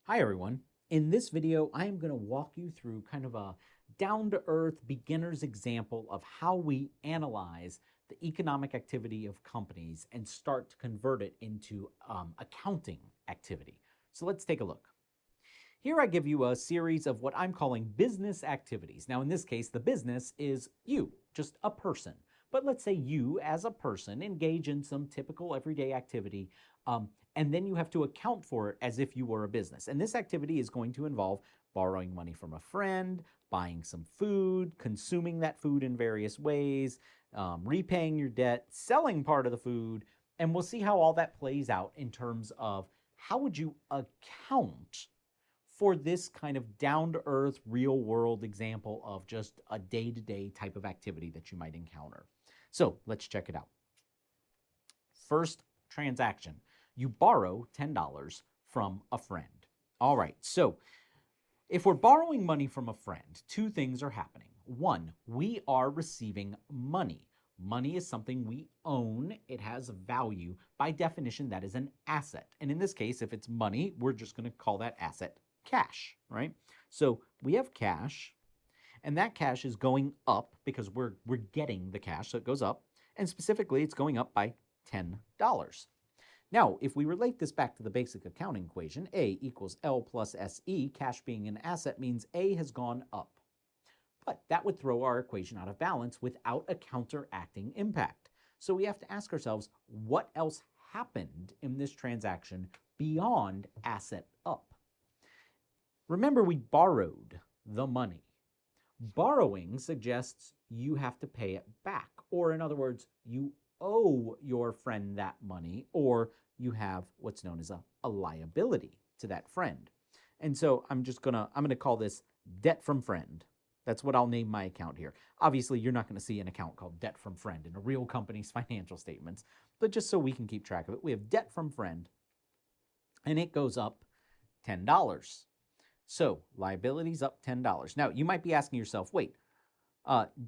Hi everyone. In this video, I am going to walk you through kind of a down-to-earth beginner's example of how we analyze the economic activity of companies and start to convert it into accounting activity. So let's take a look. Here I give you a series of what I'm calling business activities. Now in this case, the business is you, just a person. But let's say you as a person engage in some typical everyday activity, and then you have to account for it as if you were a business. And this activity is going to involve borrowing money from a friend, buying some food, consuming that food in various ways, repaying your debt, selling part of the food, and we'll see how all that plays out in terms of how would you account for this kind of down-to-earth, real-world example of just a day-to-day type of activity that you might encounter. So let's check it out. First transaction, you borrow $10 from a friend. All right, so if we're borrowing money from a friend, two things are happening. One, we are receiving money. Money is something we own. It has value. By definition, that is an asset. And in this case, if it's money, we're just going to call that asset cash, right? So we have cash, and that cash is going up because we're getting the cash, so it goes up. And specifically, it's going up by $10. Now, if we relate this back to the basic accounting equation, A equals L plus SE, cash being an asset means A has gone up. But that would throw our equation out of balance without a counteracting impact. So we have to ask ourselves, what else happened in this transaction beyond asset up? Remember, we borrowed the money. Borrowing suggests you have to pay it back, or in other words, you owe your friend that money, or you have what's known as a liability to that friend. And so I'm gonna call this debt from friend. That's what I'll name my account here. Obviously, you're not going to see an account called debt from friend in a real company's financial statements, but just so we can keep track of it, we have debt from friend, and it goes up $10. So liabilities up $10. Now, you might be asking yourself, wait,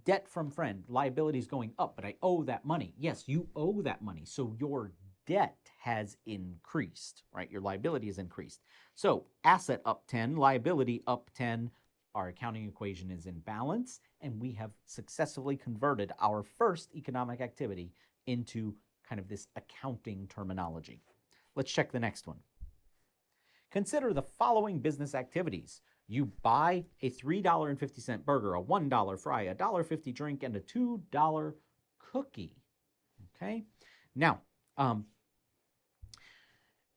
debt from friend, liabilities going up, but I owe that money. Yes, you owe that money. So your debt has increased, right? Your liability has increased. So asset up 10, liability up 10. Our accounting equation is in balance, and we have successfully converted our first economic activity into kind of this accounting terminology. Let's check the next one. Consider the following business activities. You buy a $3.50 burger, a $1 fry, a $1.50 drink, and a $2 cookie. Okay? Now,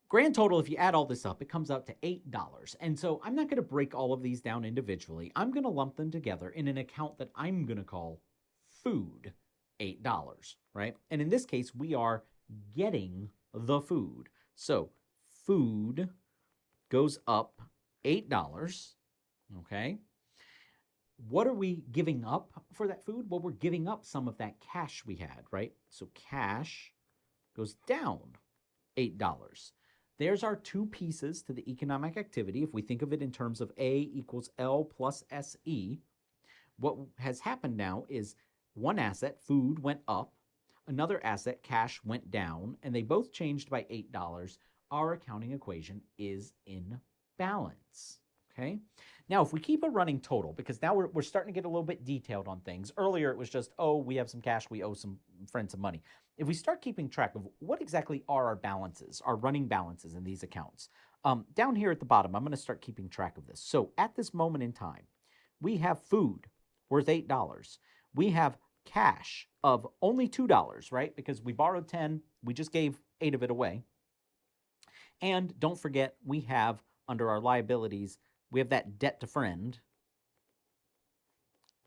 grand total, if you add all this up, it comes out to $8. And so I'm not going to break all of these down individually. I'm going to lump them together in an account that I'm going to call food, $8, right? And in this case, we are getting the food. So food goes up $8, okay? What are we giving up for that food? Well, we're giving up some of that cash we had, right? So cash goes down $8. There's our two pieces to the economic activity. If we think of it in terms of A equals L plus SE, what has happened now is one asset, food, went up, another asset, cash, went down, and they both changed by $8. Our accounting equation is in balance, okay? Now, if we keep a running total, because now we're starting to get a little bit detailed on things. Earlier, it was just, oh, we have some cash, we owe some friends some money. If we start keeping track of what exactly are our balances, our running balances in these accounts, down here at the bottom, I'm going to start keeping track of this. So at this moment in time, we have food worth $8. We have cash of only $2, right? Because we borrowed 10, we just gave 8 of it away. And don't forget, we have, under our liabilities, we have that debt to friend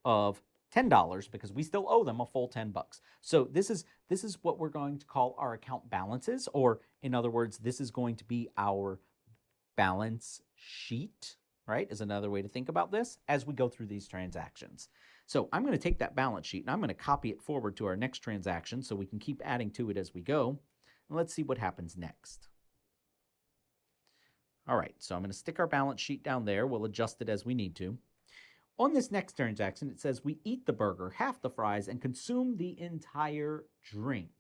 of $10 because we still owe them a full $10. So this is what we're going to call our account balances, or in other words, this is going to be our balance sheet, right? Is another way to think about this as we go through these transactions. So I'm going to take that balance sheet and I'm going to copy it forward to our next transaction so we can keep adding to it as we go. And let's see what happens next. All right, so I'm going to stick our balance sheet down there. We'll adjust it as we need to. On this next transaction, it says we eat the burger, half the fries, and consume the entire drink.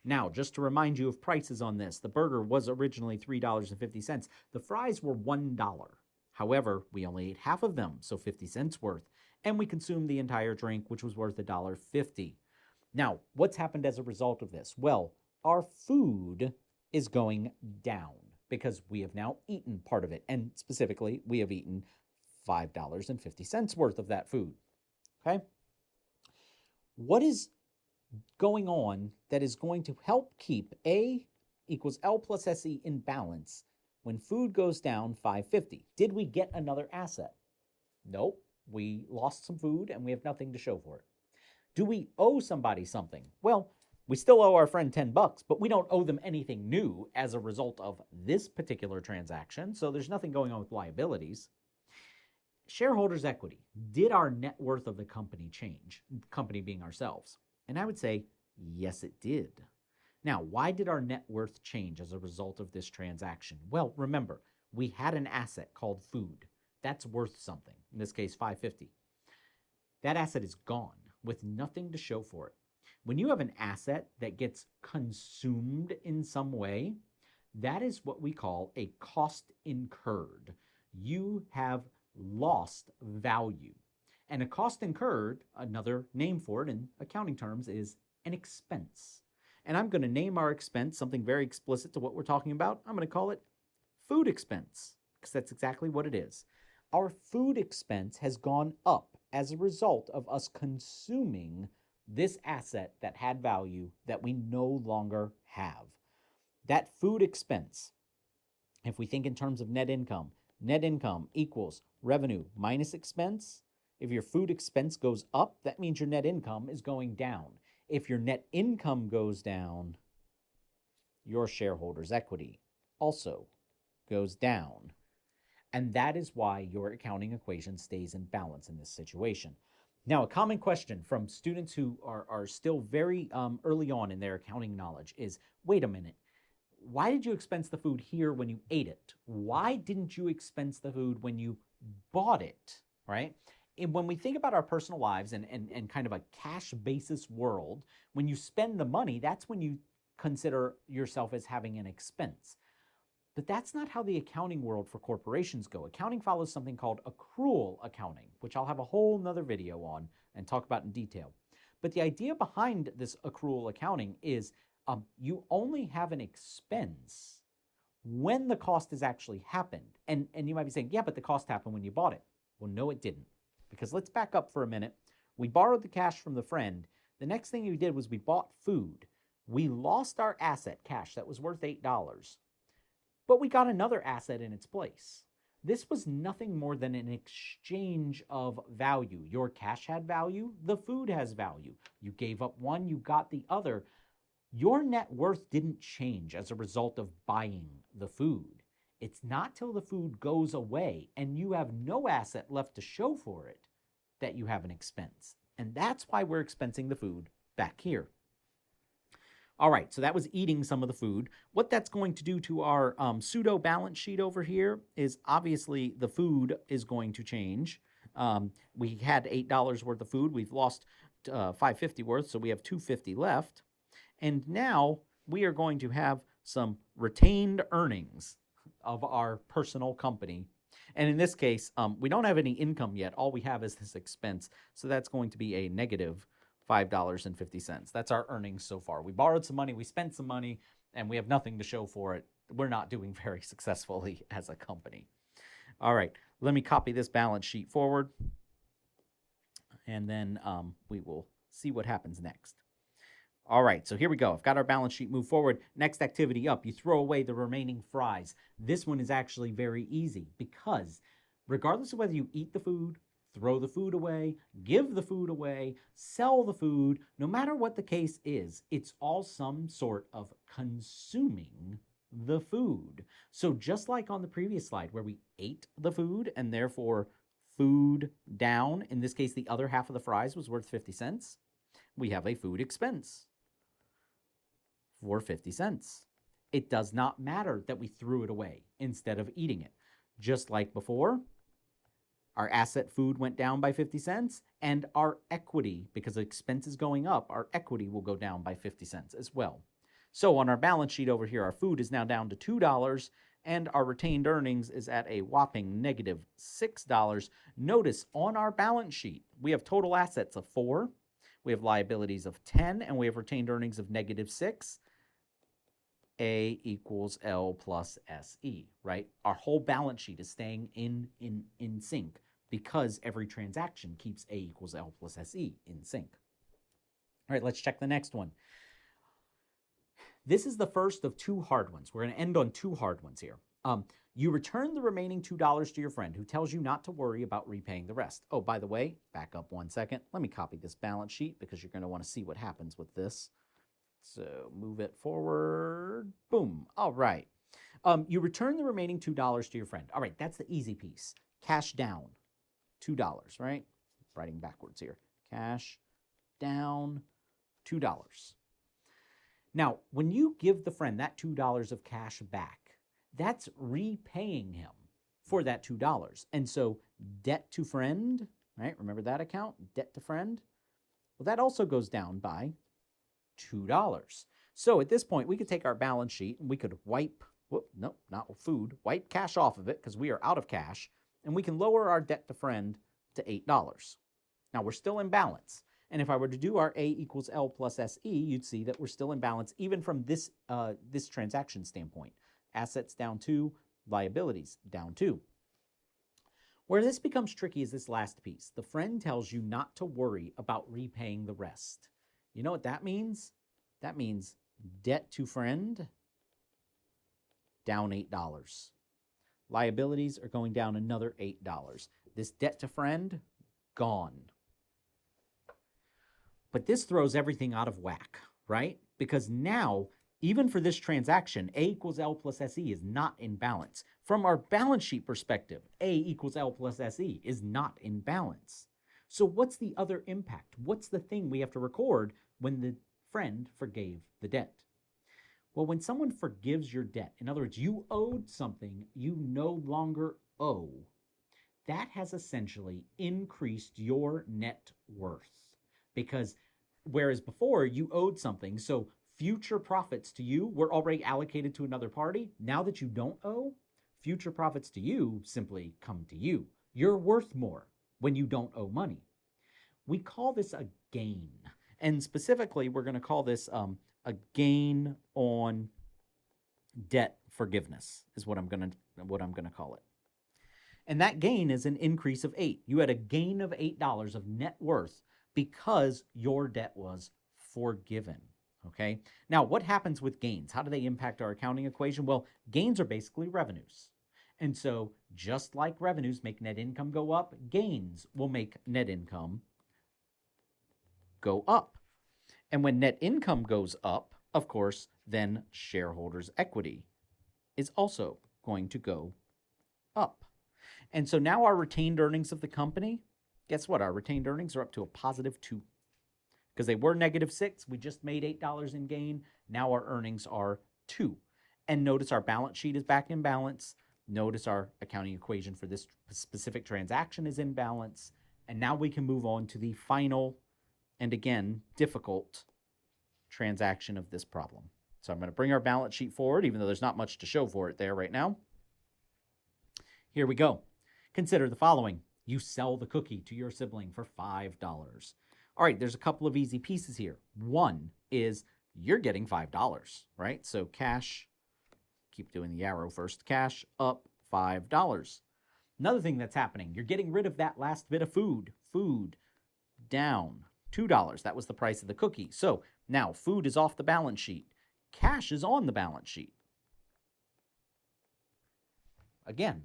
Now, just to remind you of prices on this, the burger was originally $3.50. The fries were $1. However, we only ate half of them, so 50 cents worth, and we consumed the entire drink, which was worth $1.50. Now, what's happened as a result of this? Well, our food is going down because we have now eaten part of it, and specifically, we have eaten $5.50 worth of that food. Okay? What is going on that is going to help keep A equals L plus SE in balance when food goes down $5.50? Did we get another asset? Nope. We lost some food and we have nothing to show for it. Do we owe somebody something? Well, we still owe our friend $10, but we don't owe them anything new as a result of this particular transaction, so there's nothing going on with liabilities. Shareholders' equity. Did our net worth of the company change? The company being ourselves. And I would say, yes, it did. Now, why did our net worth change as a result of this transaction? Well, remember, we had an asset called food. That's worth something, in this case, $5.50. That asset is gone with nothing to show for it. When you have an asset that gets consumed in some way, that is what we call a cost incurred. You have lost value. And a cost incurred, another name for it in accounting terms, is an expense. And I'm going to name our expense something very explicit to what we're talking about. I'm going to call it food expense, because that's exactly what it is. Our food expense has gone up as a result of us consuming this asset that had value that we no longer have. That food expense, if we think in terms of net income equals revenue minus expense. If your food expense goes up, that means your net income is going down. If your net income goes down, your shareholders' equity also goes down. And that is why your accounting equation stays in balance in this situation. Now, a common question from students who are still very early on in their accounting knowledge is, wait a minute, why did you expense the food here when you ate it? Why didn't you expense the food when you bought it, right? And when we think about our personal lives and kind of a cash basis world, when you spend the money, that's when you consider yourself as having an expense. But that's not how the accounting world for corporations go. Accounting follows something called accrual accounting, which I'll have a whole nother video on and talk about in detail. But the idea behind this accrual accounting is you only have an expense when the cost has actually happened. And you might be saying, yeah, but the cost happened when you bought it. Well, no, it didn't. Because let's back up for a minute. We borrowed the cash from the friend. The next thing we did was we bought food. We lost our asset, cash, that was worth $8. But we got another asset in its place. This was nothing more than an exchange of value. Your cash had value, the food has value. You gave up one, you got the other. Your net worth didn't change as a result of buying the food. It's not till the food goes away and you have no asset left to show for it that you have an expense. And that's why we're expensing the food back here. All right, so that was eating some of the food. What that's going to do to our pseudo balance sheet over here is obviously the food is going to change. We had $8 worth of food. We've lost $5.50 worth, so we have $2.50 left. And now we are going to have some retained earnings of our personal company. And in this case, we don't have any income yet. All we have is this expense. So that's going to be a negative $5.50. That's our earnings so far. We borrowed some money, we spent some money, and we have nothing to show for it. We're not doing very successfully as a company. All right, let me copy this balance sheet forward, and then we will see what happens next. All right, so here we go. I've got our balance sheet move forward. Next activity up, you throw away the remaining fries. This one is actually very easy because regardless of whether you eat the food, throw the food away, give the food away, sell the food, no matter what the case is, it's all some sort of consuming the food. So just like on the previous slide where we ate the food and therefore food down, in this case the other half of the fries was worth 50 cents, we have a food expense for 50 cents. It does not matter that we threw it away instead of eating it. Just like before, our asset food went down by 50 cents, and our equity, because the expense is going up, our equity will go down by 50 cents as well. So on our balance sheet over here, our food is now down to $2, and our retained earnings is at a whopping negative $6. Notice on our balance sheet, we have total assets of 4, we have liabilities of 10, and we have retained earnings of negative 6. A equals L plus SE, right? Our whole balance sheet is staying in sync because every transaction keeps A equals L plus SE in sync. All right, let's check the next one. This is the first of 2 hard ones. We're going to end on 2 hard ones here. You return the remaining $2 to your friend who tells you not to worry about repaying the rest. Oh, by the way, back up 1 second. Let me copy this balance sheet because you're going to want to see what happens with this. So move it forward. Boom. All right. You return the remaining $2 to your friend. All right, that's the easy piece. Cash down, $2, right? Writing backwards here. Cash down, $2. Now, when you give the friend that $2 of cash back, that's repaying him for that $2. And so debt to friend, right? Remember that account? Debt to friend? Well, that also goes down by $2. So at this point, we could take our balance sheet and we could wipe cash off of it because we are out of cash, and we can lower our debt to friend to $8. Now, we're still in balance. And if I were to do our A equals L plus SE, you'd see that we're still in balance even from this transaction standpoint. Assets down 2, liabilities down 2. Where this becomes tricky is this last piece. The friend tells you not to worry about repaying the rest. You know what that means? That means debt to friend down $8. Liabilities are going down another $8. This debt to friend, gone. But this throws everything out of whack, right? Because now, even for this transaction, A equals L plus SE is not in balance. From our balance sheet perspective, A equals L plus SE is not in balance. So what's the other impact? What's the thing we have to record when the friend forgave the debt? Well, when someone forgives your debt, in other words, you owed something you no longer owe, that has essentially increased your net worth. Because whereas before you owed something, so future profits to you were already allocated to another party, now that you don't owe, future profits to you simply come to you. You're worth more when you don't owe money. We call this a gain. And specifically, we're going to call this a gain on debt forgiveness is what I'm going to call it. And that gain is an increase of 8. You had a gain of $8 of net worth because your debt was forgiven. Okay? Now, what happens with gains? How do they impact our accounting equation? Well, gains are basically revenues. And so, just like revenues make net income go up, gains will make net income go up. And when net income goes up, of course, then shareholders' equity is also going to go up. And so now our retained earnings of the company, guess what? Our retained earnings are up to a positive 2. Because they were negative 6, we just made $8 in gain. Now our earnings are 2. And notice our balance sheet is back in balance. Notice our accounting equation for this specific transaction is in balance. And now we can move on to the final and, again, difficult transaction of this problem. So I'm going to bring our balance sheet forward, even though there's not much to show for it there right now. Here we go. Consider the following. You sell the cookie to your sibling for $5. All right, there's a couple of easy pieces here. One is you're getting $5, right? So cash, keep doing the arrow first, cash up $5. Another thing that's happening, you're getting rid of that last bit of food. Food down $2. That was the price of the cookie. So now food is off the balance sheet. Cash is on the balance sheet. Again.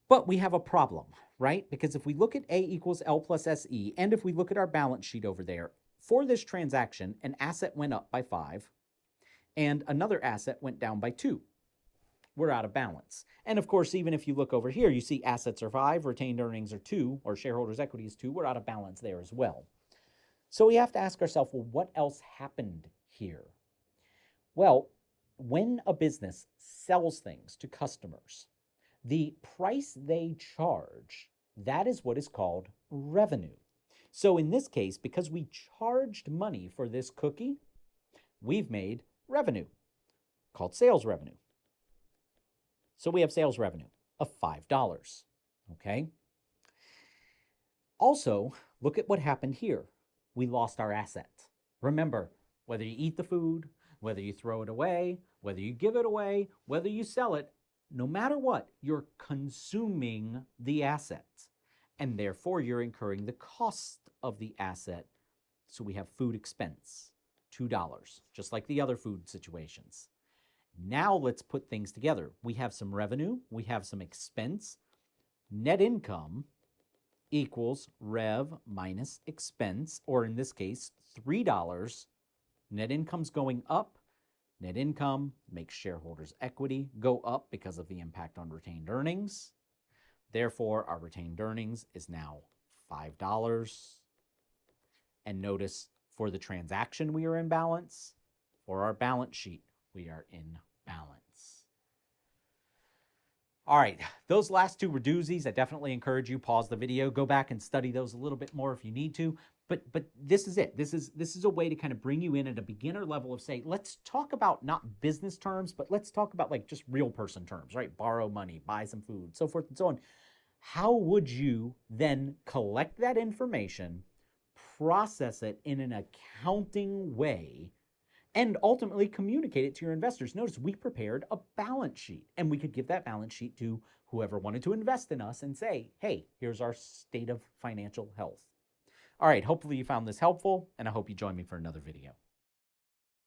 But we have a problem, right? Because if we look at A equals L plus SE, and if we look at our balance sheet over there, for this transaction, an asset went up by 5, and another asset went down by 2. We're out of balance. And of course, even if you look over here, you see assets are 5, retained earnings are 2, or shareholders' equity is 2. We're out of balance there as well. So we have to ask ourselves, well, what else happened here? Well, when a business sells things to customers, the price they charge, that is what is called revenue. So in this case, because we charged money for this cookie, we've made revenue called sales revenue. So we have sales revenue of $5, okay? Also, look at what happened here. We lost our asset. Remember, whether you eat the food, whether you throw it away, whether you give it away, whether you sell it, no matter what, you're consuming the asset. And therefore, you're incurring the cost of the asset. So we have food expense, $2, just like the other food situations. Now let's put things together. We have some revenue, we have some expense. Net income equals rev minus expense, or in this case, $3. Net income's going up. Net income makes shareholders' equity go up because of the impact on retained earnings. Therefore, our retained earnings is now $5. And notice for the transaction, we are in balance. For our balance sheet, we are in balance. All right, those last two were doozies. I definitely encourage you, pause the video, go back and study those a little bit more if you need to. But this is it. This is a way to kind of bring you in at a beginner level of say, let's talk about not business terms, but let's talk about like just real person terms, right? Borrow money, buy some food, so forth and so on. How would you then collect that information, process it in an accounting way, and ultimately communicate it to your investors? Notice we prepared a balance sheet, and we could give that balance sheet to whoever wanted to invest in us and say, hey, here's our state of financial health. All right, hopefully you found this helpful, and I hope you join me for another video.